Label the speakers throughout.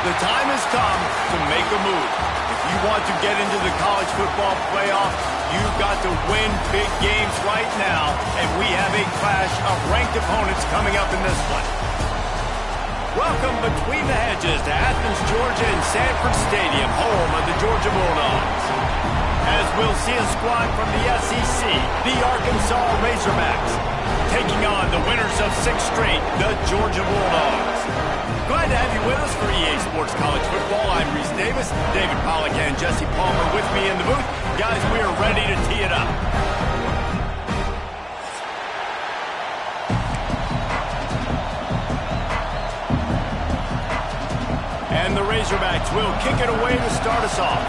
Speaker 1: The time has come to make a move. If you want to get into the college football playoff, you've got to win big games right now, and we have a clash of ranked opponents coming up in this one. Welcome between the hedges to Athens, Georgia and Sanford Stadium, home of the Georgia Bulldogs. As we'll see a squad from the SEC, the Arkansas Razorbacks, taking on the winners of 6 straight, the Georgia Bulldogs. Glad to have you with us for EA Sports College Football. I'm Reese Davis, David Pollack and Jesse Palmer with me in the booth. Guys, we are ready to tee it up. And the Razorbacks will kick it away to start us off.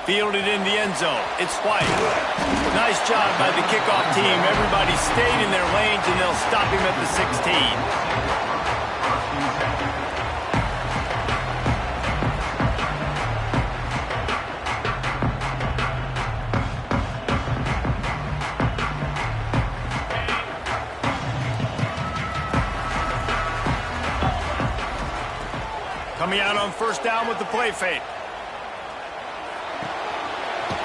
Speaker 1: Fielded in the end zone. It's White. Nice job by the kickoff team. Everybody stayed in their lanes, and they'll stop him at the 16. Coming out on first down with the play fake.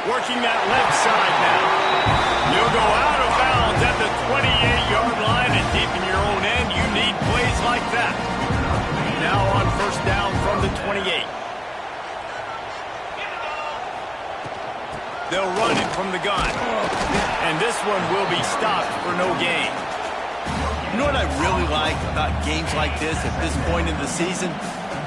Speaker 1: Working that left side now. You'll go out of bounds at the 28-yard line, and deep in your own end, you need plays like that. Now on first down from the 28. They'll run it from the gun. And this one will be stopped for no gain.
Speaker 2: You know what I really like about games like this at this point in the season?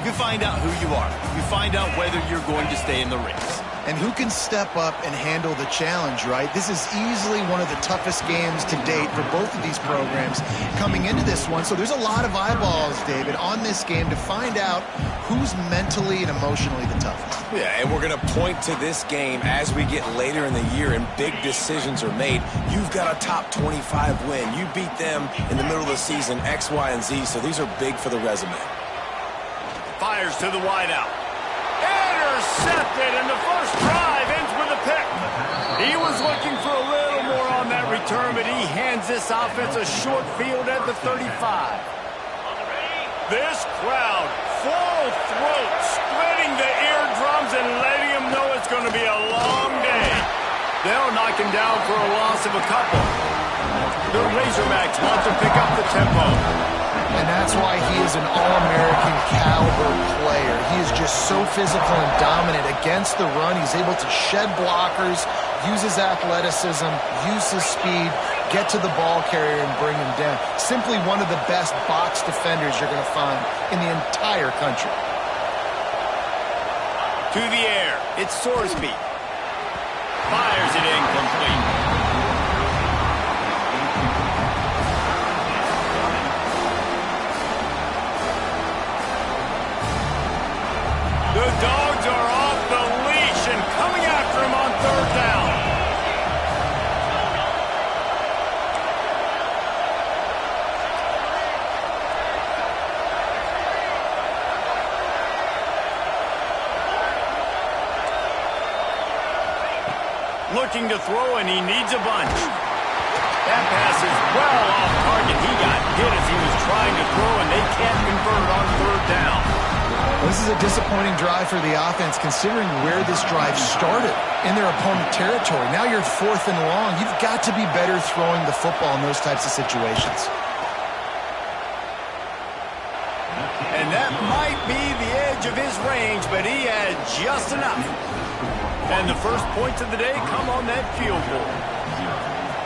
Speaker 2: You find out who you are. You find out whether you're going to stay in the race.
Speaker 3: And who can step up and handle the challenge, right? This is easily one of the toughest games to date for both of these programs coming into this one. So there's a lot of eyeballs, David, on this game to find out who's mentally and emotionally the toughest.
Speaker 4: Yeah, and we're going to point to this game as we get later in the year and big decisions are made. You've got a top 25 win. You beat them in the middle of the season, X, Y, and Z, so these are big for the resume.
Speaker 1: Fires to the wideout. Intercepted, and the first drive ends with a pick. He was looking for a little more on that return, but he hands this offense a short field at the 35. This crowd, full throat, splitting the eardrums and letting him know it's going to be a long day. They'll knock him down for a loss of a couple. The Razorbacks want to pick up the tempo.
Speaker 3: And that's why he is an All-American caliber player. He is just so physical and dominant against the run. He's able to shed blockers, use his athleticism, use his speed, get to the ball carrier and bring him down. Simply one of the best box defenders you're going to find in the entire country.
Speaker 1: To the air, it's Sorsby. Fires it incomplete. The Dogs are off the leash and coming after him on third down. Looking to throw, and he needs a bunch. That pass is well off target. He got hit as he was trying to throw, and they can't convert on third down.
Speaker 3: This is a disappointing drive for the offense, considering where this drive started in their opponent territory. Now you're 4th and long. You've got to be better throwing the football in those types of situations.
Speaker 1: And that might be the edge of his range, but he had just enough. And the first points of the day come on that field goal.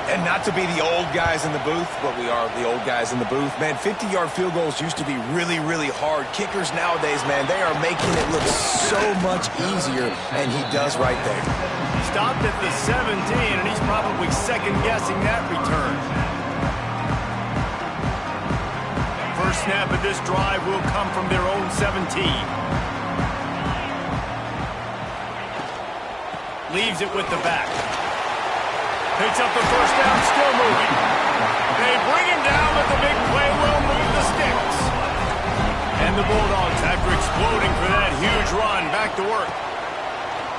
Speaker 4: And not to be the old guys in the booth, but we are the old guys in the booth. Man, 50-yard field goals used to be really, really hard. Kickers nowadays, man, they are making it look so much easier, and he does right there.
Speaker 1: Stopped at the 17, and he's probably second-guessing that return. First snap of this drive will come from their own 17. Leaves it with the back. Picks up the first down, still moving. They bring him down, but the big play will move the sticks. And the Bulldogs, after exploding for that huge run, back to work.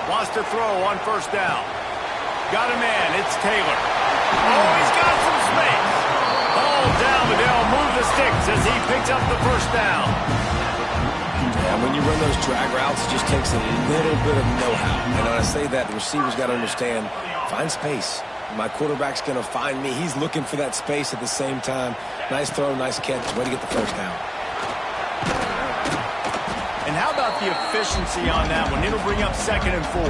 Speaker 1: Wants to throw on first down. Got a man, it's Taylor. Oh, he's got some space. Ball down, but they'll move the sticks as he picks up the first down.
Speaker 4: And when you run those drag routes, it just takes a little bit of know-how. And when I say that, the receiver's got to understand, find space. My quarterback's going to find me. He's looking for that space at the same time. Nice throw, nice catch. Way to get the first down.
Speaker 1: And how about the efficiency on that one? It'll bring up 2nd and 4.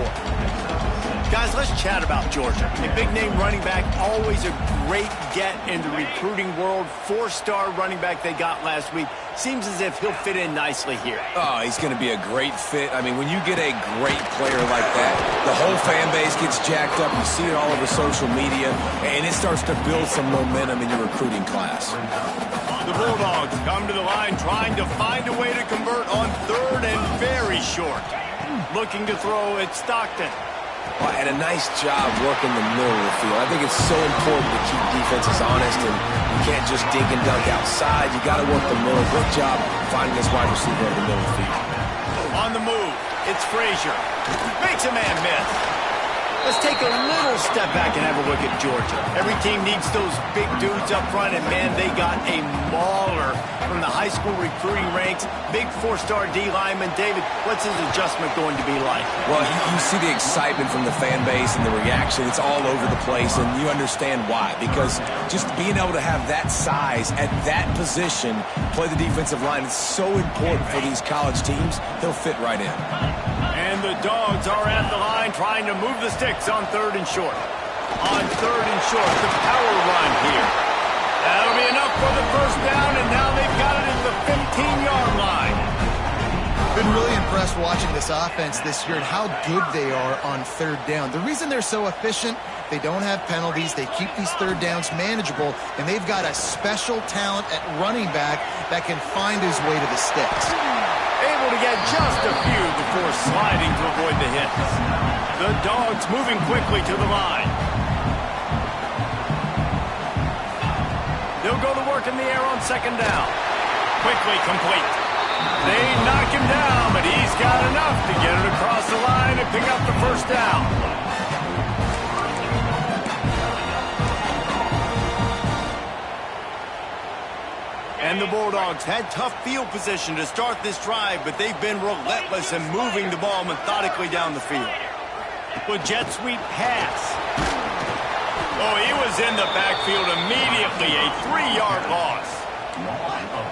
Speaker 1: Guys, let's chat about Georgia. A big-name running back, always a great get in the recruiting world. 4-star running back they got last week. Seems as if he'll fit in nicely here.
Speaker 4: Oh, he's going to be a great fit. I mean, when you get a great player like that, the whole fan base gets jacked up. You see it all over social media, and it starts to build some momentum in your recruiting class.
Speaker 1: The Bulldogs come to the line trying to find a way to convert on 3rd and very short. Looking to throw at Stockton.
Speaker 4: And a nice job working the middle of the field. I think it's so important to keep defenses honest, and you can't just dink and dunk outside. You got to work the middle. Good job finding this wide receiver in the middle of the field.
Speaker 1: On the move, it's Frazier. Makes a man miss. Let's take a little step back and have a look at Georgia. Every team needs those big dudes up front, and man, they got a mauler from the high school recruiting ranks. Big 4-star D lineman. David, what's his adjustment going to be like?
Speaker 4: Well, you see the excitement from the fan base and the reaction. It's all over the place, and you understand why. Because just being able to have that size at that position, play the defensive line, is so important for these college teams. They'll fit right in.
Speaker 1: And the Dogs are at the line trying to move the sticks on 3rd and short. On 3rd and short, the power run here. That'll be enough for the first down, and now they've got it at the 15-yard line.
Speaker 3: Been really impressed watching this offense this year and how good they are on 3rd down. The reason they're so efficient, they don't have penalties, they keep these 3rd downs manageable, and they've got a special talent at running back that can find his way to the sticks.
Speaker 1: Able to get just a few before sliding to avoid the hits. The Dogs moving quickly to the line. They'll go to work in the air on 2nd down. Quickly complete. They knock him down, but he's got enough to get it across the line and pick up the first down. And the Bulldogs had tough field position to start this drive, but they've been relentless in moving the ball methodically down the field. With jet sweep pass. Oh, he was in the backfield immediately, a 3-yard loss.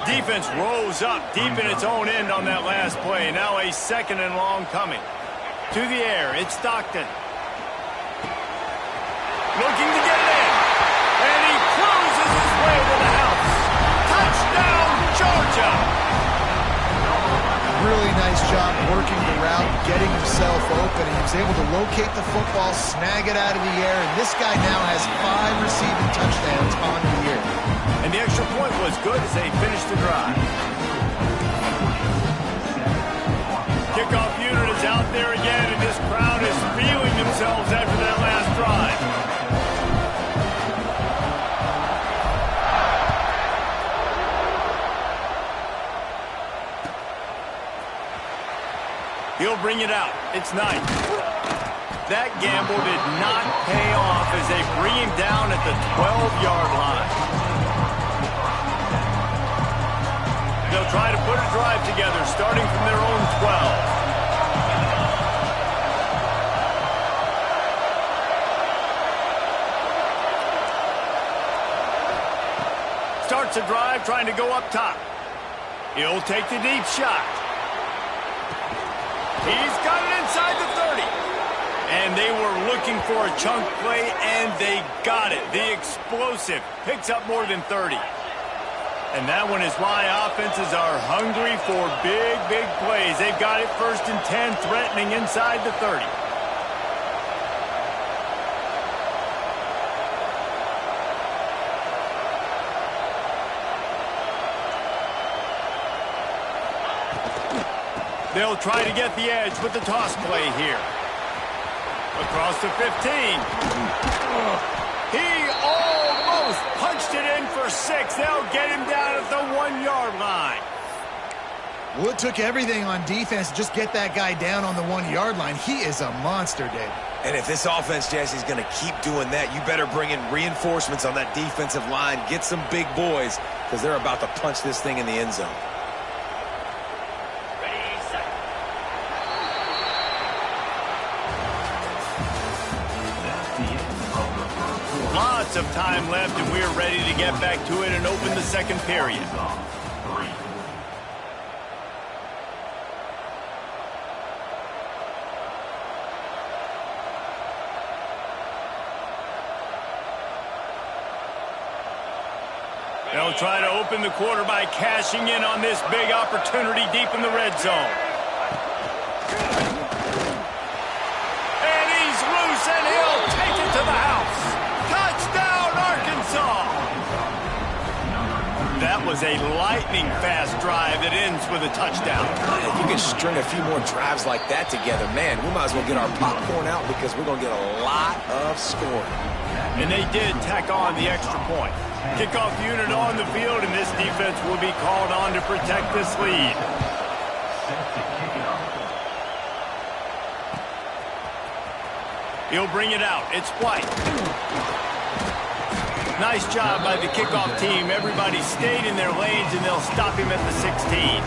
Speaker 1: Defense rose up deep in its own end on that last play. Now a 2nd and long coming. To the air, it's Stockton. Looking to get it in. And he cruises his way to the house. Touchdown, Georgia!
Speaker 3: Really nice job working the route, getting himself open. He was able to locate the football, snag it out of the air, and this guy now has 5 receiving touchdowns on the year.
Speaker 1: And the extra point was good as they finished the drive. Kickoff unit is out there again, and this crowd is feeling themselves after that last drive. He'll bring it out. It's nice. That gamble did not pay off as they bring him down at the 12-yard line. They'll try to put a drive together, starting from their own 12. Starts a drive trying to go up top. He'll take the deep shot. He's got it inside the 30. And they were looking for a chunk play, and they got it. The explosive picks up more than 30. And that one is why offenses are hungry for big, big plays. They've got it 1st and 10, threatening inside the 30. They'll try to get the edge with the toss play here. Across the 15. He almost punched it in for 6. They'll get him down at the 1-yard line.
Speaker 3: Well, it took everything on defense to just get that guy down on the 1-yard line. He is a monster, Dave.
Speaker 4: And if this offense, Jesse's going to keep doing that, you better bring in reinforcements on that defensive line. Get some big boys, because they're about to punch this thing in the end zone.
Speaker 1: Lots of time left, and we're ready to get back to it and open the second period. They'll try to open the quarter by cashing in on this big opportunity deep in the red zone. And he's loose, and he'll take it to the house. Touchdown, Arkansas! That was a lightning-fast drive that ends with a touchdown.
Speaker 4: If you can string a few more drives like that together, man, we might as well get our popcorn out because we're going to get a lot of scoring.
Speaker 1: And they did tack on the extra point. Kickoff unit on the field, and this defense will be called on to protect this lead. He'll bring it out. It's White. Nice job by the kickoff team. Everybody stayed in their lanes, and they'll stop him at the 16.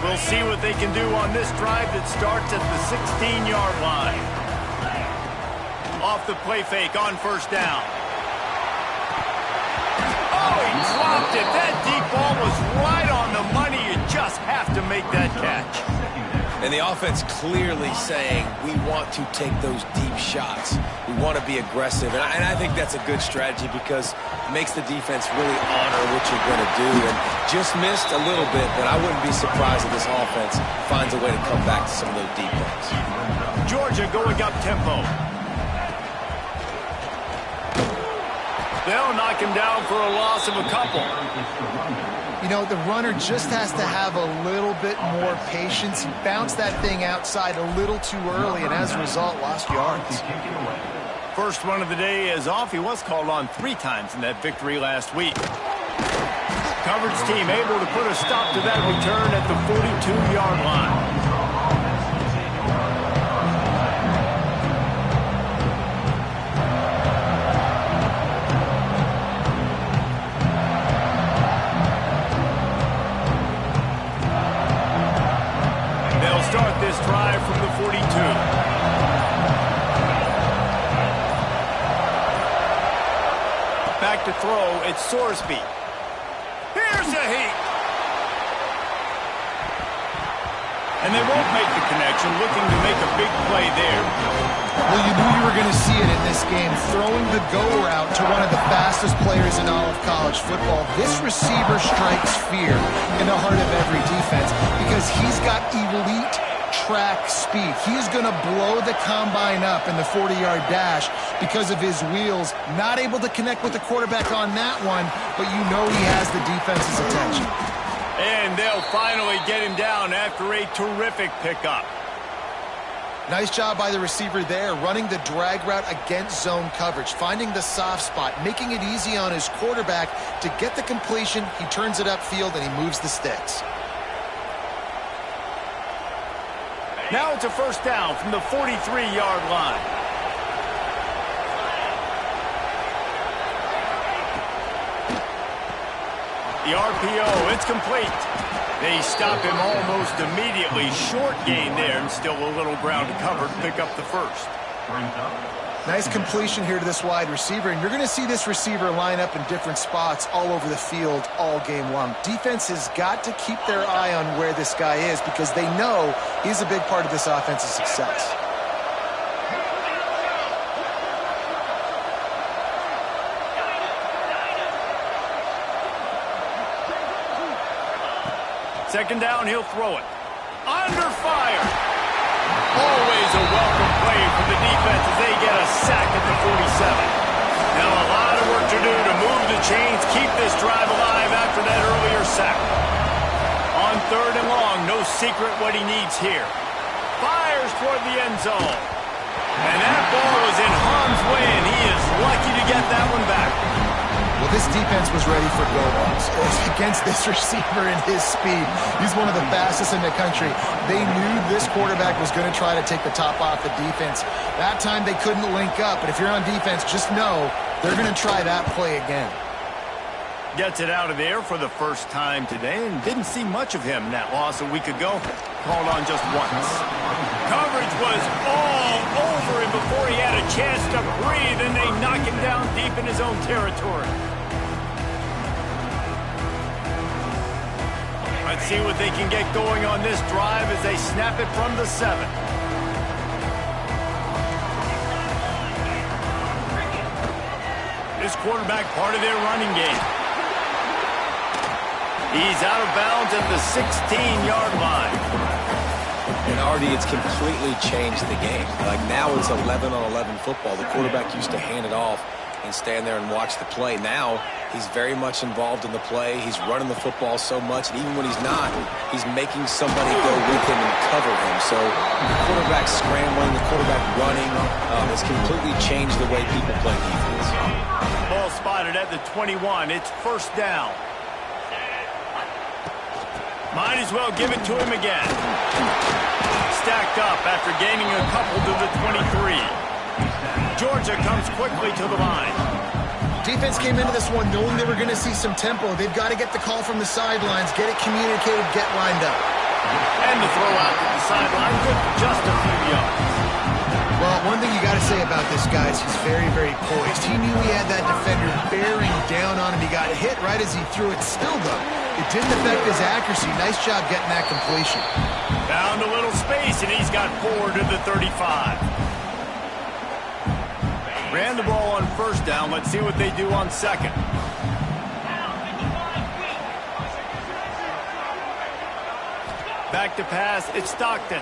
Speaker 1: We'll see what they can do on this drive that starts at the 16-yard line. Off the play fake on first down. Oh, he dropped it. That deep ball was right on the money. You just have to make that catch.
Speaker 4: And the offense clearly saying, we want to take those deep shots. We want to be aggressive. And I think that's a good strategy because it makes the defense really honor what you're going to do. And just missed a little bit, but I wouldn't be surprised if this offense finds a way to come back to some of those deep balls.
Speaker 1: Georgia going up tempo. They'll knock him down for a loss of a couple.
Speaker 3: You know, the runner just has to have a little bit more patience. He bounced that thing outside a little too early, and as a result, lost yards.
Speaker 1: First one of the day is off. He was called on 3 times in that victory last week. Coverage team able to put a stop to that return at the 42-yard line. Start this drive from the 42. Back to throw, it's Sorsby. Here's a heat. And they won't make the connection, looking to make a big play there.
Speaker 3: Well, you knew you were going to see it in this game, throwing the go route to one of the fastest players in all of college football. This receiver strikes fear in the heart of every defense because he's got elite track speed. He's going to blow the combine up in the 40-yard dash because of his wheels. Not able to connect with the quarterback on that one, but you know he has the defense's attention.
Speaker 1: And they'll finally get him down after a terrific pickup.
Speaker 3: Nice job by the receiver there, running the drag route against zone coverage, finding the soft spot, making it easy on his quarterback to get the completion. He turns it upfield, and he moves the sticks.
Speaker 1: Now it's a first down from the 43-yard line. The RPO, it's complete. They stop him almost immediately. Short gain there, and still a little ground to cover to pick up the first.
Speaker 3: Nice completion here to this wide receiver, and you're going to see this receiver line up in different spots all over the field all game long. Defense has got to keep their eye on where this guy is because they know he's a big part of this offense's success.
Speaker 1: Second down, he'll throw it. Under fire. Always a welcome play for the defense as they get a sack at the 47. Now a lot of work to do to move the chains, keep this drive alive after that earlier sack. On third and long, no secret what he needs here. Fires toward the end zone. And that ball was in harm's way, and he is lucky to get that one back.
Speaker 3: Well, this defense was ready for go-balls. Against this receiver and his speed, he's one of the fastest in the country. They knew this quarterback was going to try to take the top off the defense. That time they couldn't link up, but if you're on defense, just know they're going to try that play again.
Speaker 1: Gets it out of there for the first time today, and didn't see much of him in that loss a week ago. Called on just once. Coverage was all over him before he had a chance to breathe, and they knock him down deep in his own territory. Let's see what they can get going on this drive as they snap it from the 7. This quarterback part of their running game. He's out of bounds at the 16-yard line.
Speaker 4: And Artie, it's completely changed the game. Like now it's 11-on-11 football. The quarterback used to hand it off and stand there and watch the play. Now he's very much involved in the play. He's running the football so much, and even when he's not, he's making somebody go with him and cover him. So the quarterback scrambling, the quarterback running has completely changed the way people play defense.
Speaker 1: Ball spotted at the 21. It's first down. Might as well give it to him again. Stacked up after gaining a couple to the 23. Georgia comes quickly to the line.
Speaker 3: Defense came into this one knowing they were going to see some tempo. They've got to get the call from the sidelines, get it communicated, get lined up.
Speaker 1: And the throw out to the sideline, good for just a few yards.
Speaker 3: Well, one thing you got to say about this guy is he's very, very poised. He knew he had that defender bearing down on him. He got hit right as he threw it. Still, though, it didn't affect his accuracy. Nice job getting that completion.
Speaker 1: Found a little space, and he's got 4 to the 35. Ran the ball on first down. Let's see what they do on second. Back to pass. It's Stockton.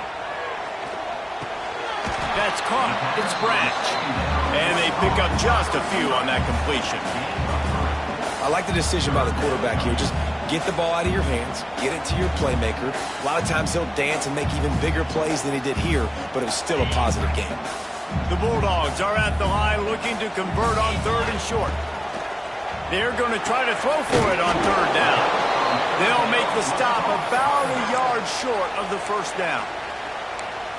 Speaker 1: That's caught. It's Branch. And they pick up just a few on that completion.
Speaker 4: I like the decision by the quarterback here. Just get the ball out of your hands, get it to your playmaker. A lot of times he'll dance and make even bigger plays than he did here, but it was still a positive game.
Speaker 1: The Bulldogs are at the line looking to convert on 3rd and short. They're going to try to throw for it on 3rd down. They'll make the stop about a yard short of the first down.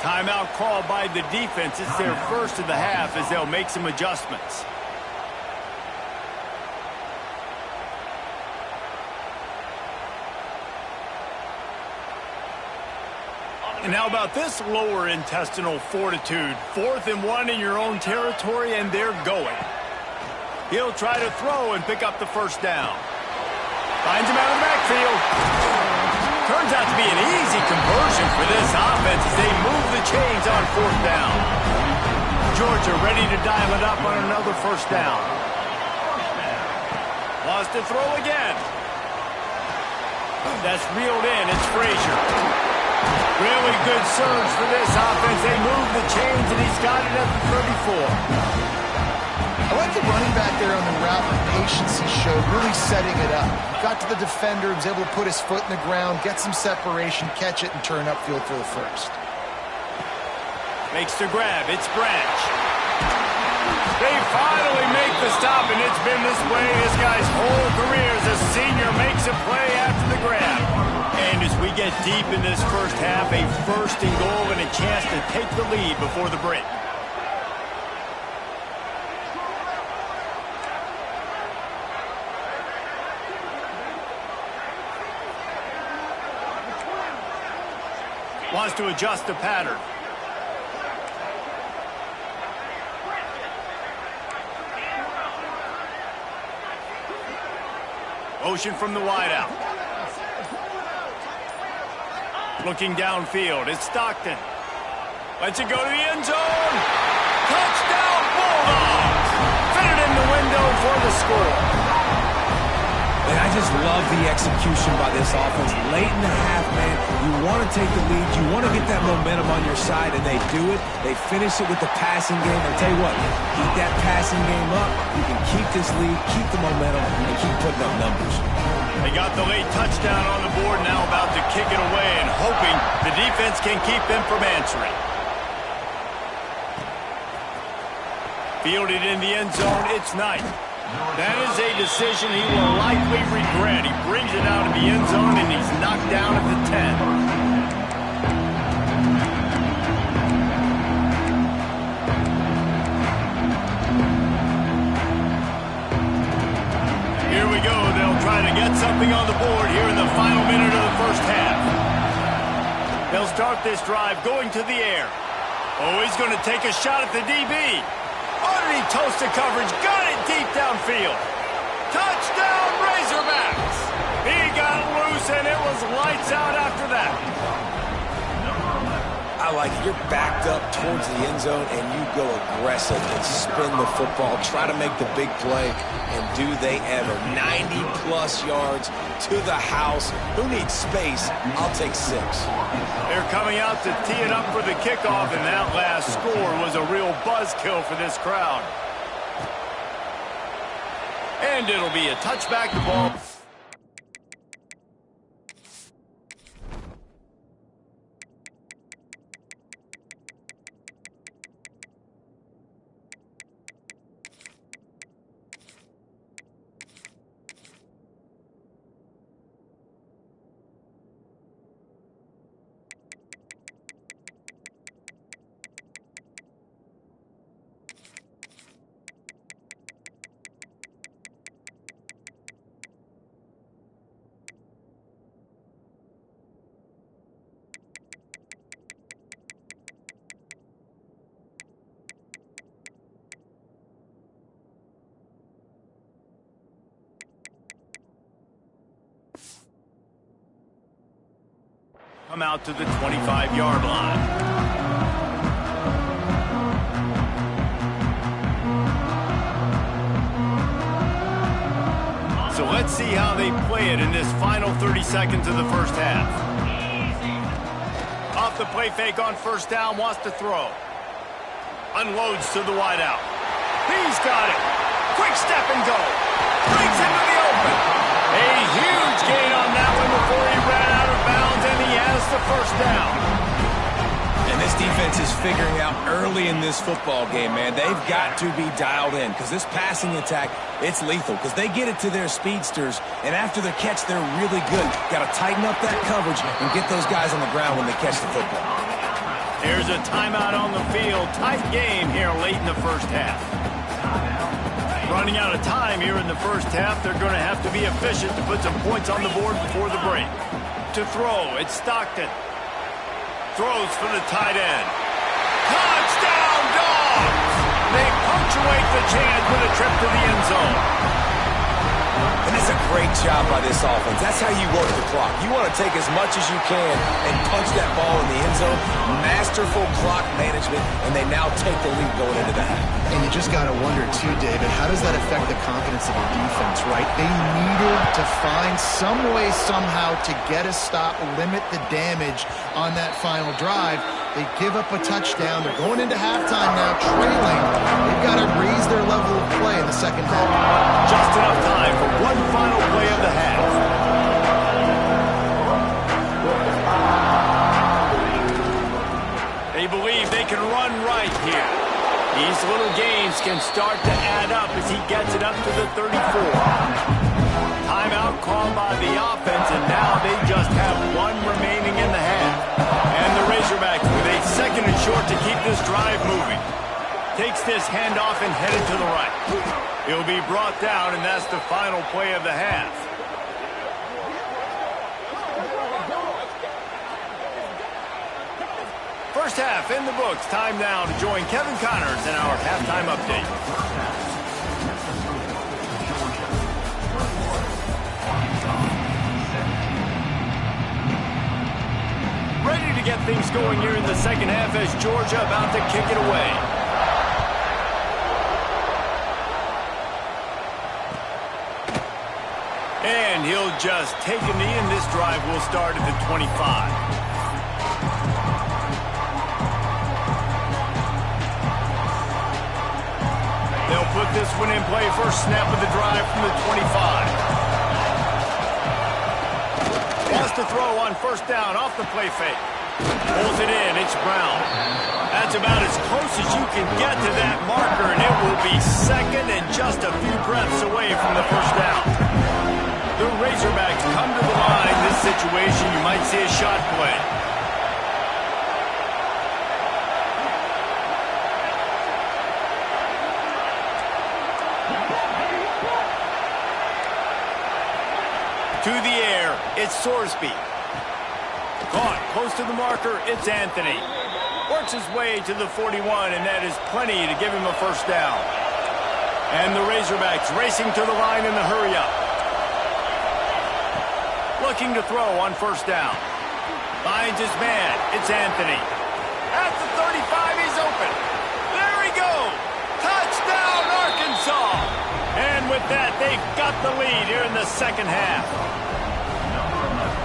Speaker 1: Timeout called by the defense. It's their first of the half as they'll make some adjustments. And how about this lower intestinal fortitude? 4th and 1 in your own territory, and they're going. He'll try to throw and pick up the first down. Finds him out of the backfield. Turns out to be an easy conversion for this offense as they move the chains on 4th down. Georgia ready to dial it up on another first down. Wants to throw again. That's reeled in. It's Frazier. Really good surge for this offense. They move the chains, and he's got it at the 34.
Speaker 3: I like the running back there on the route and the patience he showed, really setting it up. Got to the defender, was able to put his foot in the ground, get some separation, catch it, and turn upfield for the first.
Speaker 1: Makes the grab. It's Branch. They finally make the stop, and it's been this way this guy's whole career as a senior makes a play after the grab. And as we get deep in this first half, a 1st and goal and a chance to take the lead before the break. Wants to adjust the pattern. Motion from the wideout. Looking downfield, it's Stockton. Lets it go to the end zone. Touchdown, Bulldogs! Fitted in the window for the score.
Speaker 4: And I just love the execution by this offense. Late in the half, man, you want to take the lead. You want to get that momentum on your side, and they do it. They finish it with the passing game. I'll tell you what, keep that passing game up. You can keep this lead, keep the momentum, and keep putting up numbers.
Speaker 1: They got the late touchdown on the board, now about to kick it away and hoping the defense can keep them from answering. Fielded in the end zone, it's Knight. That is a decision he will likely regret. He brings it out of the end zone, and he's knocked down at the 10. Here we go. They'll try to get something on the board here in the final minute of the first half. They'll start this drive going to the air. Oh, he's going to take a shot at the DB. Underneath toasted coverage, got it deep downfield. Touchdown, Razorbacks! He got loose, and it was lights out after that.
Speaker 4: I like it. You're backed up towards the end zone, and you go aggressive and spin the football, try to make the big play, and do they ever. 90-plus yards to the house. Who needs space? I'll take 6.
Speaker 1: They're coming out to tee it up for the kickoff, and that last score was a real buzzkill for this crowd. And it'll be a touchback the ball. Come out to the 25-yard line. So let's see how they play it in this final 30 seconds of the first half. Off the play fake on first down, wants to throw. Unloads to the wideout. He's got it. Quick step and go. Brings him to the open. A huge gain on that one before he ran out of bounds, and he has the first down.
Speaker 4: And this defense is figuring out early in this football game, man. They've got to be dialed in because this passing attack, it's lethal because they get it to their speedsters, and after the catch, they're really good. Got to tighten up that coverage and get those guys on the ground when they catch the football.
Speaker 1: There's a timeout on the field. Tight game here late in the first half. Running out of time here in the first half. They're going to have to be efficient to put some points on the board before the break. To throw, it's Stockton. Throws for the tight end. Touchdown, Dogs! They punctuate the chance with a trip to the end zone.
Speaker 4: And it's a great job by this offense. That's how you work the clock. You want to take as much as you can and punch that ball in the end zone. Masterful clock management, and they now take the lead going into the half.
Speaker 3: And you just got to wonder, too, David, how does that affect the confidence of the defense, right? They needed to find some way, somehow, to get a stop, limit the damage on that final drive. They give up a touchdown. They're going into halftime now, trailing. They've got to raise their level of play in the second half.
Speaker 1: Just enough time for one final play of the half. They believe they can run right here. These little gains can start to add up as he gets it up to the 34. Timeout called by the offense, and now they just have one remaining in the half. And the Razorbacks with a second and short to keep this drive moving. Takes this handoff and headed to the right. He'll be brought down, and that's the final play of the half. First half in the books. Time now to join Kevin Connors in our halftime update. Ready to get things going here in the second half as Georgia about to kick it away. And he'll just take a knee, and this drive will start at the 25. They'll put this one in play. First snap of the drive from the 25. Wants to throw on first down off the play fake. Pulls it in. It's Brown. That's about as close as you can get to that marker, and it will be second and just a few breaths away from the first down. The Razorbacks come to the line. This situation, you might see a shot play. To the air, it's Sorsby. Caught close to the marker, it's Anthony. Works his way to the 41, and that is plenty to give him a first down. And the Razorbacks racing to the line in the hurry-up. Looking to throw on first down. Finds his man, it's Anthony. At the 35, he's open. There he goes. Touchdown, Arkansas. And with that, they've got the lead here in the second half.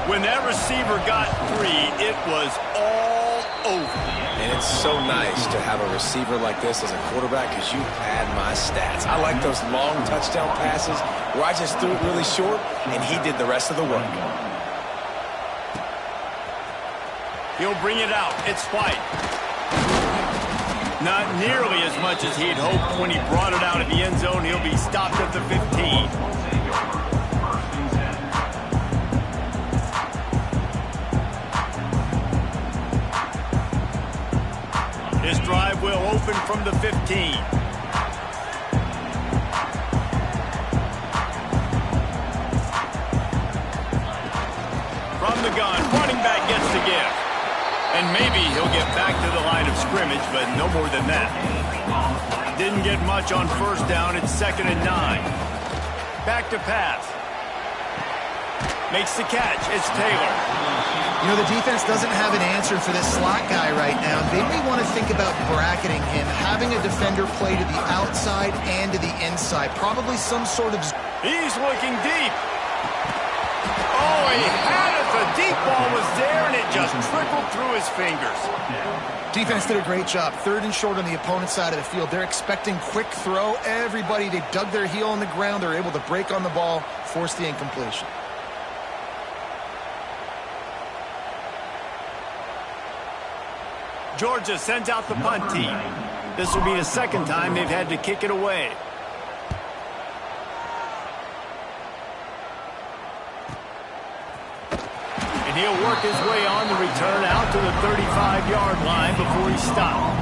Speaker 1: When that receiver got 3, it was all over.
Speaker 4: And it's so nice to have a receiver like this as a quarterback because you pad my stats. I like those long touchdown passes where I just threw it really short and he did the rest of the work.
Speaker 1: He'll bring it out. It's White. Not nearly as much as he'd hoped when he brought it out of the end zone. He'll be stopped at the 15. This drive will open from the 15. From the gun, running back gets the gift. And maybe he'll get back to the line of scrimmage, but no more than that. Didn't get much on first down. It's 2nd and 9. Back to pass. Makes the catch. It's Taylor.
Speaker 3: You know, the defense doesn't have an answer for this slot guy right now. They may want to think about bracketing him, having a defender play to the outside and to the inside. Probably some sort of...
Speaker 1: He's looking deep. Oh, he had it. The deep ball was there, and it just trickled through his fingers.
Speaker 3: Defense did a great job. 3rd and short on the opponent's side of the field. They're expecting quick throw. Everybody, they dug their heel on the ground. They're able to break on the ball, force the incompletion.
Speaker 1: Georgia sends out the punt team. This will be the 2nd time they've had to kick it away. And he'll work his way on the return out to the 35-yard line before he's stopped.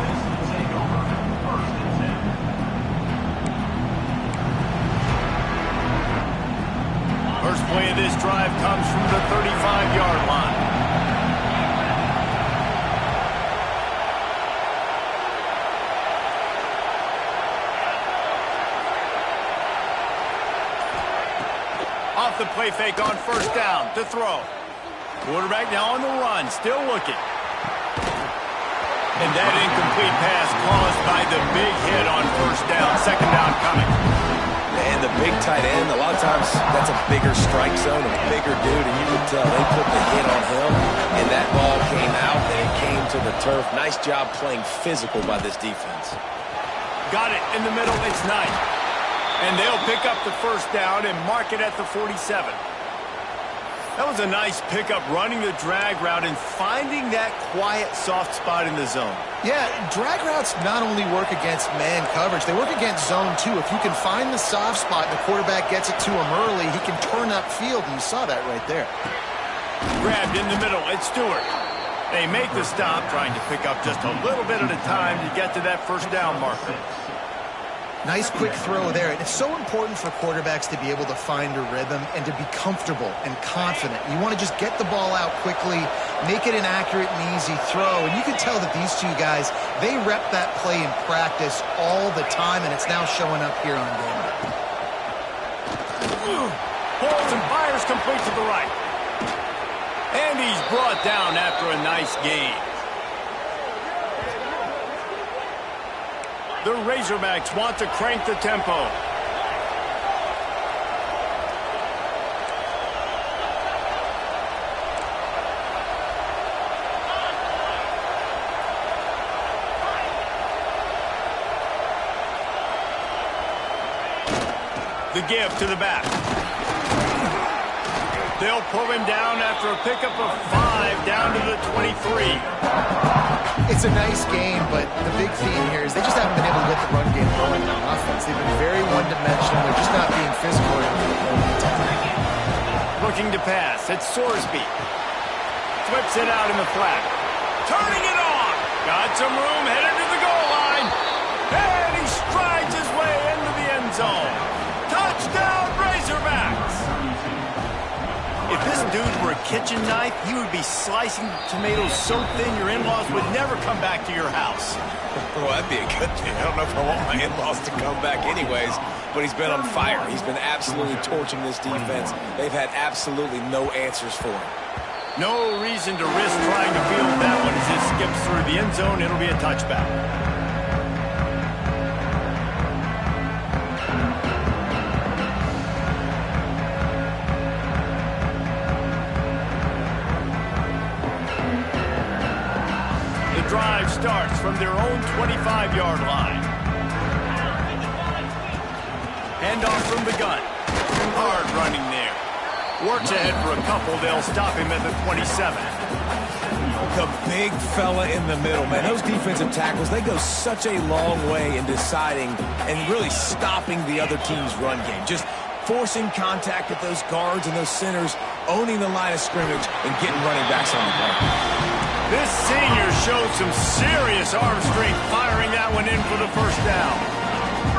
Speaker 1: First play of this drive comes from the 35-yard line. Off the play fake on first down to throw. Quarterback now on the run, still looking. And that incomplete pass caused by the big hit on first down. 2nd down coming.
Speaker 4: And the big tight end, a lot of times that's a bigger strike zone, a bigger dude, and you could tell they put the hit on him, and that ball came out, and it came to the turf. Nice job playing physical by this defense.
Speaker 1: Got it in the middle, it's Knight. And they'll pick up the first down and mark it at the 47. That was a nice pickup, running the drag route and finding that quiet, soft spot in the zone.
Speaker 3: Yeah, drag routes not only work against man coverage, they work against zone too. If you can find the soft spot and the quarterback gets it to him early, he can turn upfield, and you saw that right there.
Speaker 1: Grabbed in the middle, it's Stewart. They make the stop, trying to pick up just a little bit at a time to get to that first down marker.
Speaker 3: Nice quick throw there. And it's so important for quarterbacks to be able to find a rhythm and to be comfortable and confident. You want to just get the ball out quickly, make it an accurate and easy throw. And you can tell that these two guys, they rep that play in practice all the time, and it's now showing up here on game.
Speaker 1: Pulls and fires complete to the right. And he's brought down after a nice gain. The Razorbacks want to crank the tempo. The give to the back. They'll pull him down after a pickup of 5 down to the 23.
Speaker 3: It's a nice game, but the big theme here is they just haven't been able to get the run game going on offense. They've been very one-dimensional. They're just not being physical in the attack.
Speaker 1: Looking to pass. It's Sorsby. Flips it out in the flat. Turning it on. Got some room, headed to the goal line. And he strides his way into the end zone. Touchdown, Razorbacks. If this dude were a kitchen knife, he would be slicing tomatoes so thin your in-laws would never come back to your house.
Speaker 4: Well, that'd be a good thing. I don't know if I want my in-laws to come back anyways, but he's been on fire. He's been absolutely torching this defense. They've had absolutely no answers for him.
Speaker 1: No reason to risk trying to field that one as it skips through the end zone. It'll be a touchback. The drive starts from their own 25-yard line. Handoff from the gun. Hard running there. Works ahead for a couple. They'll stop him at the 27.
Speaker 4: The big fella in the middle, man. Those defensive tackles, they go such a long way in deciding and really stopping the other team's run game. Just forcing contact with those guards and those centers, owning the line of scrimmage, and getting running backs on the ground.
Speaker 1: This senior showed some serious arm strength firing that one in for the first down.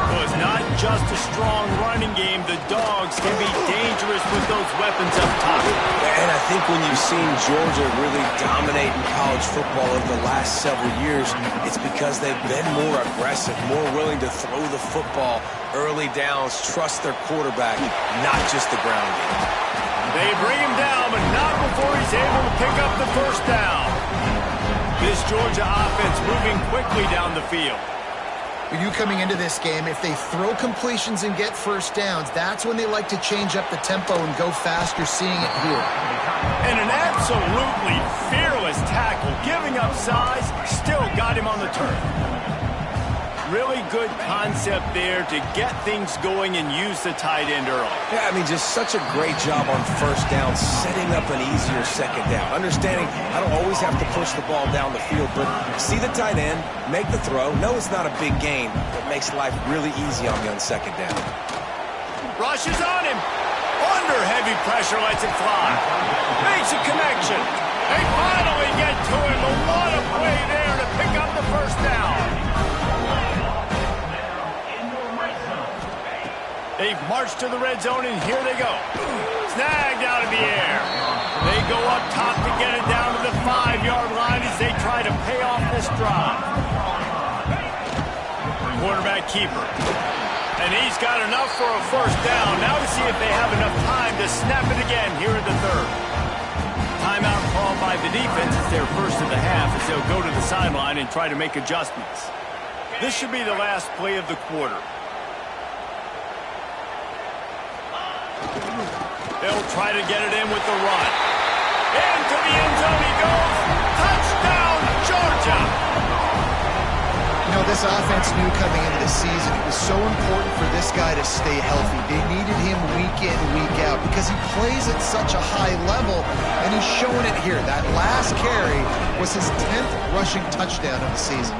Speaker 1: Well, it's not just a strong running game. The Dogs can be dangerous with those weapons up top.
Speaker 4: And I think when you've seen Georgia really dominate in college football over the last several years, it's because they've been more aggressive, more willing to throw the football early downs, trust their quarterback, not just the ground game.
Speaker 1: They bring him down, but not before he's able to pick up the first down. This Georgia offense moving quickly down the field.
Speaker 3: With you coming into this game, if they throw completions and get first downs, that's when they like to change up the tempo and go fast. You're seeing it here.
Speaker 1: And an absolutely fearless tackle, giving up size, still got him on the turf. Really good concept there to get things going and use the tight end early.
Speaker 4: Yeah, I mean, just such a great job on first down, setting up an easier second down. Understanding I don't always have to push the ball down the field, but see the tight end, make the throw. No, it's not a big gain, but makes life really easy on me on second down.
Speaker 1: Rushes on him. Under heavy pressure, lets it fly. Makes a connection. They finally get to him, but what a play there to pick up the first down. They've marched to the red zone, and here they go. Snagged out of the air. They go up top to get it down to the 5-yard line as they try to pay off this drive. Quarterback keeper. And he's got enough for a first down. Now to see if they have enough time to snap it again here in the third. Timeout called by the defense. It's their first of the half as they'll go to the sideline and try to make adjustments. This should be the last play of the quarter. They'll try to get it in with the run. Into the end zone he goes. Touchdown, Georgia!
Speaker 3: You know, this offense knew coming into the season it was so important for this guy to stay healthy. They needed him week in, week out because he plays at such a high level, and he's showing it here. That last carry was his 10th rushing touchdown of the season.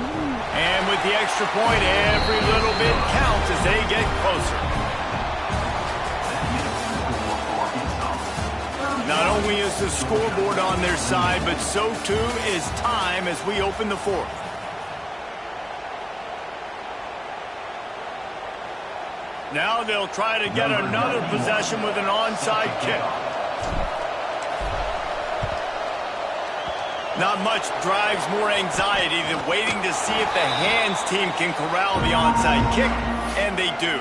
Speaker 1: And with the extra point, every little bit counts as they get closer. Not only is the scoreboard on their side, but so too is time as we open the fourth. Now they'll try to get another possession with an onside kick. Not much drives more anxiety than waiting to see if the hands team can corral the onside kick, and they do.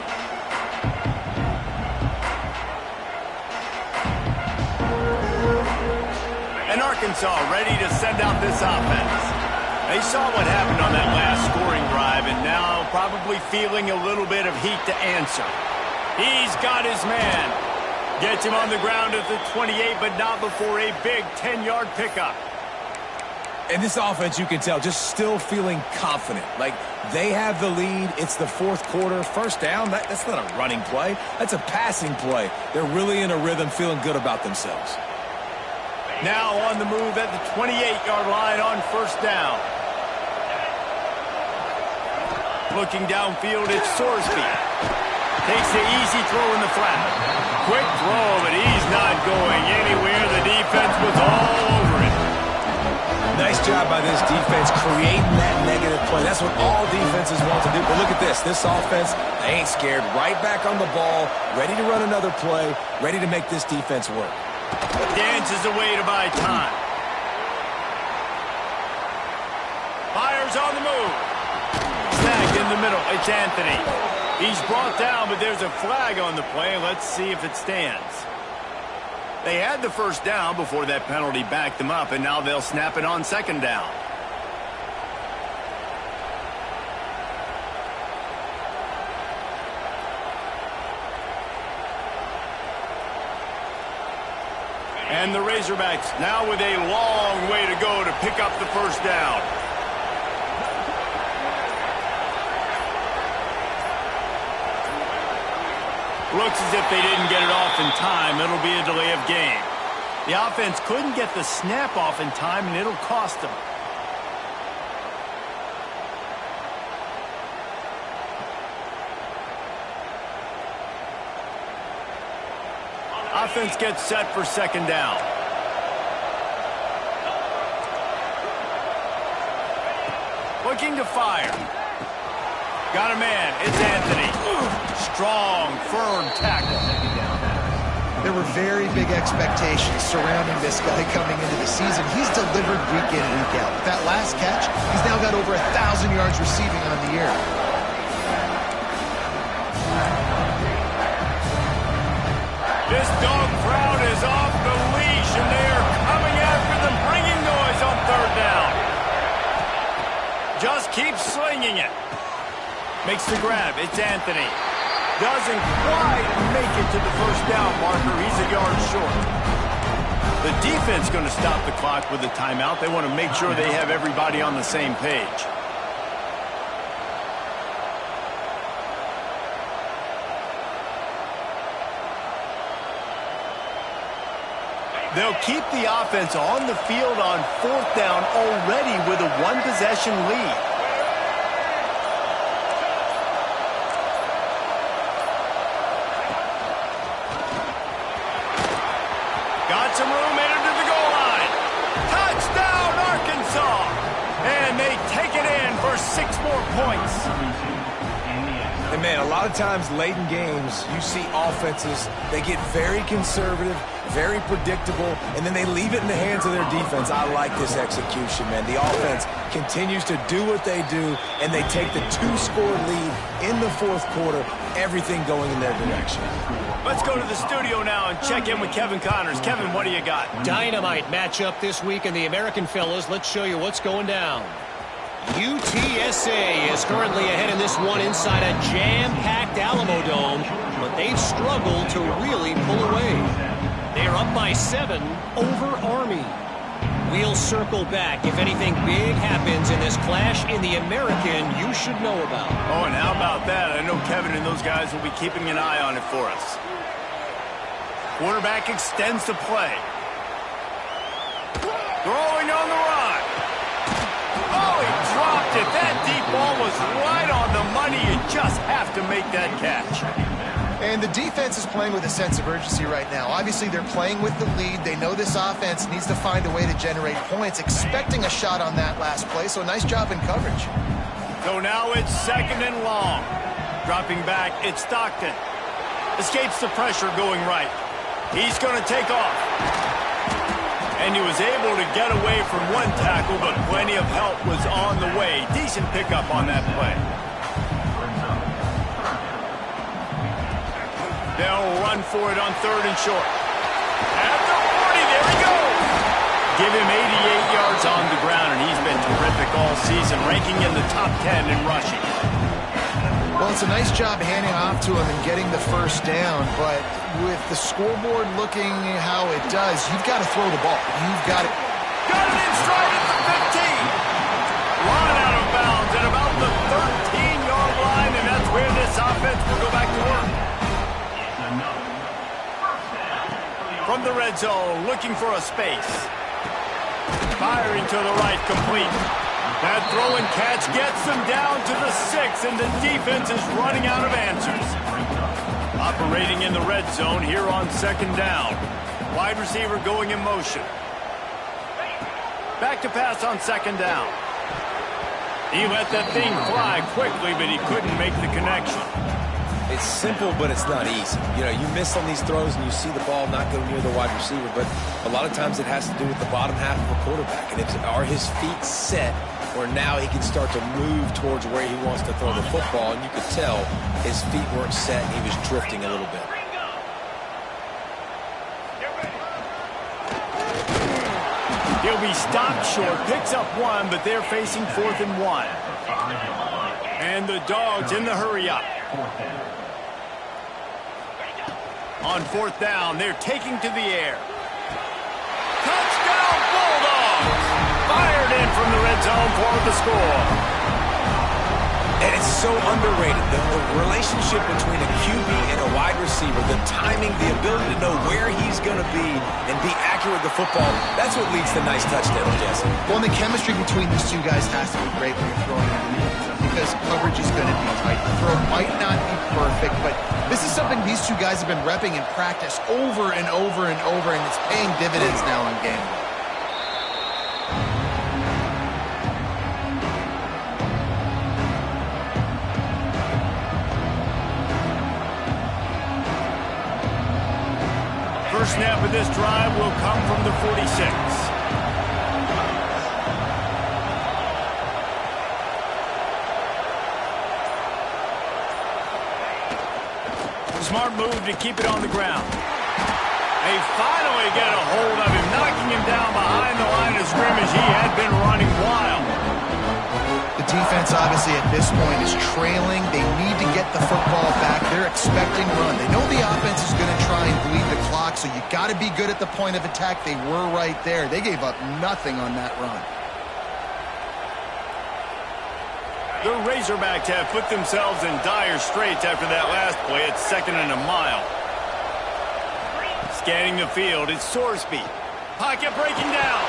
Speaker 1: And Arkansas ready to send out this offense. They saw what happened on that last scoring drive and now probably feeling a little bit of heat to answer. He's got his man. Gets him on the ground at the 28, but not before a big 10-yard pickup.
Speaker 4: And this offense, you can tell, just still feeling confident. Like, they have the lead. It's the fourth quarter. First down, that's not a running play. That's a passing play. They're really in a rhythm, feeling good about themselves.
Speaker 1: Now on the move at the 28-yard line on first down. Looking downfield, it's Sorsby. Takes the easy throw in the flat. Quick throw, but he's not going anywhere. The defense was all over it.
Speaker 4: Nice job by this defense creating that negative play. That's what all defenses want to do. But look at this. This offense, they ain't scared. Right back on the ball, ready to run another play, ready to make this defense work.
Speaker 1: Dances away to buy time. Fires on the move. Snagged in the middle. It's Anthony. He's brought down, but there's a flag on the play. Let's see if it stands. They had the first down before that penalty backed them up, and now they'll snap it on second down. And the Razorbacks now with a long way to go to pick up the first down. Looks as if they didn't get it off in time. It'll be a delay of game. The offense couldn't get the snap off in time, and it'll cost them. Offense gets set for second down. Looking to fire. Got a man. It's Anthony. Strong, firm tackle.
Speaker 3: There were very big expectations surrounding this guy coming into the season. He's delivered week in, week out. With that last catch, he's now got over 1,000 yards receiving on the year.
Speaker 1: This dog crowd is off the leash, and they are coming after them, bringing noise on third down. Just keep slinging it. Makes the grab. It's Anthony. Doesn't quite make it to the first down marker. He's a yard short. The defense going to stop the clock with a timeout. They want to make sure they have everybody on the same page. They'll keep the offense on the field on fourth down already with a one-possession lead. Got some room, headed to the goal line. Touchdown, Arkansas! And they take it in for 6 more points.
Speaker 4: And, man, a lot of times late in games, you see offenses, they get very conservative, very predictable, and then they leave it in the hands of their defense. I like this execution, man. The offense continues to do what they do, and they take the 2-score lead in the fourth quarter, everything going in their direction.
Speaker 1: Let's go to the studio now and check in with Kevin Connors. Kevin, what do you got?
Speaker 5: Dynamite matchup this week in the American fellas. Let's show you what's going down. UTSA is currently ahead in this one inside a jam-packed Alamo Dome, but they've struggled to really pull away. They are up by 7 over Army. We'll circle back if anything big happens in this clash in the American you should know about.
Speaker 1: Oh, and how about that? I know Kevin and those guys will be keeping an eye on it for us. Quarterback extends the play. Throwing on the run. Oh, he dropped it. That deep ball was right on the money. You just have to make that catch.
Speaker 3: And the defense is playing with a sense of urgency right now. Obviously, they're playing with the lead. They know this offense needs to find a way to generate points, expecting a shot on that last play, so nice job in coverage.
Speaker 1: So now it's second and long. Dropping back, it's Stockton. Escapes the pressure going right. He's going to take off. And he was able to get away from one tackle, but plenty of help was on the way. Decent pickup on that play. They'll run for it on third and short. At the 40, there he goes. Give him 88 yards on the ground, and he's been terrific all season, ranking in the top 10 in rushing.
Speaker 3: Well, it's a nice job handing off to him and getting the first down, but with the scoreboard looking how it does, you've got to throw the ball. You've got it.
Speaker 1: Got it in stride at the 15. Run out of bounds at about the 13-yard line, and that's where this offense will go back to work. From the red zone, looking for a space. Firing to the right, complete. That throw and catch gets them down to the 6, and the defense is running out of answers. Operating in the red zone here on second down. Wide receiver going in motion. Back to pass on second down. He let that thing fly quickly, but he couldn't make the connection.
Speaker 4: It's simple, but it's not easy. You know, you miss on these throws and you see the ball not go near the wide receiver, but a lot of times it has to do with the bottom half of a quarterback. And are his feet set where now he can start to move towards where he wants to throw the football? And you could tell his feet weren't set and he was drifting a little bit.
Speaker 1: He'll be stopped short, picks up one, but they're facing 4th and 1. And the Dogs in the hurry-up. On 4th down, they're taking to the air. Touchdown, Bulldogs! Fired in from the red zone for the score.
Speaker 4: And it's so underrated. The relationship between a QB and a wide receiver, the timing, the ability to know where he's going to be and be accurate with the football, that's what leads to nice touchdowns, Jesse.
Speaker 3: Well, and the chemistry between these two guys has to be great when you're throwing in because coverage is going to be tight. The throw might not be perfect, but this is something these two guys have been repping in practice over and over and over, and it's paying dividends now in game.
Speaker 1: First snap of this drive will come from the 46. Smart move to keep it on the ground. They finally get a hold of him, knocking him down behind the line of scrimmage. He had been running wild.
Speaker 3: The defense, obviously, at this point is trailing. They need to get the football back. They're expecting run. They know the offense is going to try and bleed the clock, so you got to be good at the point of attack. They were right there. They gave up nothing on that run.
Speaker 1: The Razorbacks have put themselves in dire straits after that last play. It's 2nd and a mile. Scanning the field, it's Sorsby. Pocket breaking down.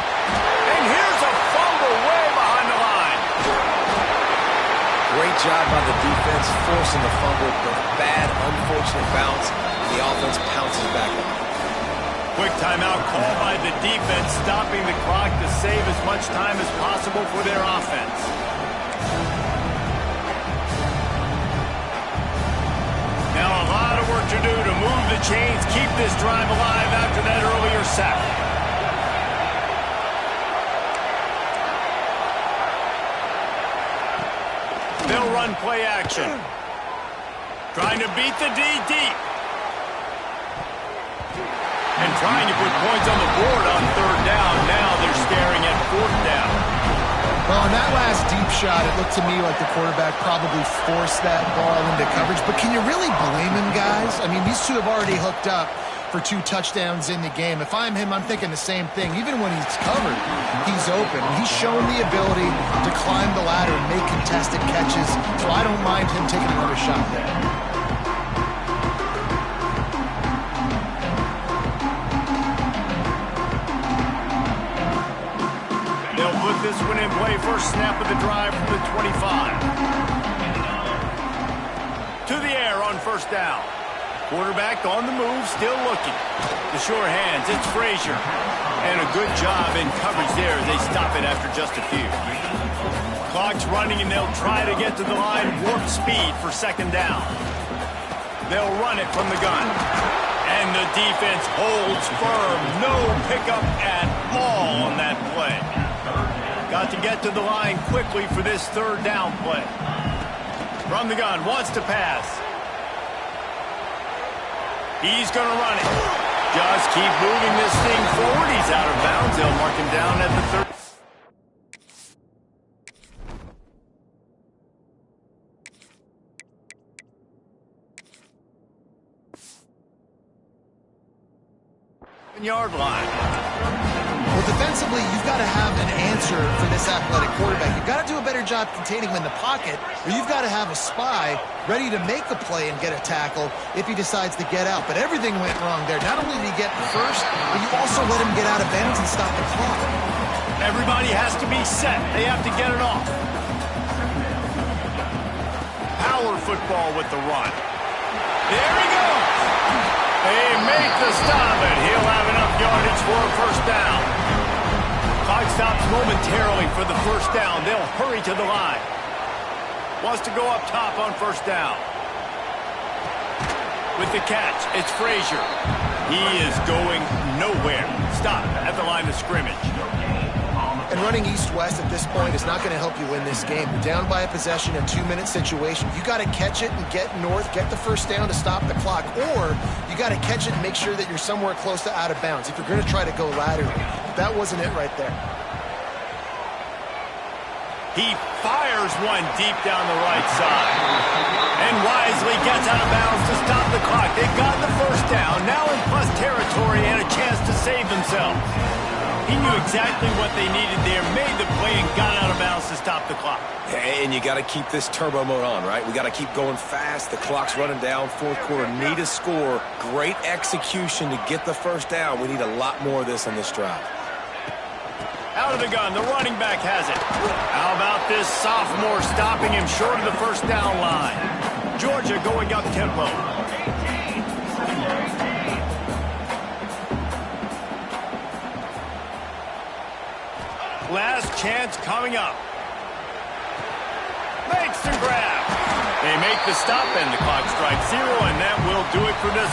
Speaker 1: And here's a fumble way behind the line.
Speaker 4: Great job by the defense forcing the fumble, but bad, unfortunate bounce. The offense pounces back on it.
Speaker 1: Quick timeout call by the defense, stopping the clock to save as much time as possible for their offense. Now a lot of work to do to move the chains, keep this drive alive after that earlier sack. They'll run play action. Trying to beat the D deep. And trying to put points on the board on 3rd down. Now they're staring at 4th down.
Speaker 3: Well, on that last deep shot, it looked to me like the quarterback probably forced that ball into coverage. But can you really blame him, guys? I mean, these two have already hooked up for 2 touchdowns in the game. If I'm him, I'm thinking the same thing. Even when he's covered, he's open. He's shown the ability to climb the ladder and make contested catches. So I don't mind him taking another shot there.
Speaker 1: Put this one in play. First snap of the drive from the 25. To the air on 1st down. Quarterback on the move, still looking. The sure hands, it's Frazier. And a good job in coverage there as they stop it after just a few. Clock's running and they'll try to get to the line. Warp speed for 2nd down. They'll run it from the gun. And the defense holds firm. No pickup at all on that play. Got to get to the line quickly for this 3rd down play. From the gun, wants to pass. He's going to run it. Just keep moving this thing forward. He's out of bounds. They'll mark him down at the 30-yard line.
Speaker 3: Well, defensively, you've got to have an answer for this athletic quarterback. You've got to do a better job containing him in the pocket, or you've got to have a spy ready to make the play and get a tackle if he decides to get out. But everything went wrong there. Not only did he get first, but you also let him get out of bounds and stop the clock.
Speaker 1: Everybody has to be set. They have to get it off. Power football with the run. There he goes. They make the stop, and he'll have enough yardage for a first down. Clock stops momentarily for the first down. They'll hurry to the line. Wants to go up top on first down. With the catch, it's Frazier. He is going nowhere. Stop at the line of scrimmage.
Speaker 3: And running east-west at this point is not going to help you win this game. You're down by a possession, a 2-minute situation. You got to catch it and get north, get the first down to stop the clock, or you got to catch it and make sure that you're somewhere close to out of bounds if you're going to try to go laterally. That wasn't it right there.
Speaker 1: He fires one deep down the right side. And wisely gets out of bounds to stop the clock. They got the first down, now in plus territory and a chance to save themselves. He knew exactly what they needed there, made the play, and got out of bounds to stop the clock.
Speaker 4: And you got to keep this turbo mode on, right? We got to keep going fast. The clock's running down. Fourth quarter, need a score. Great execution to get the first down. We need a lot more of this on this drive.
Speaker 1: Out of the gun, the running back has it. How about this sophomore stopping him short of the first down line? Georgia going up tempo. Last chance coming up. Makes the grab. They make the stop, and the clock strikes 0, and that will do it for this one.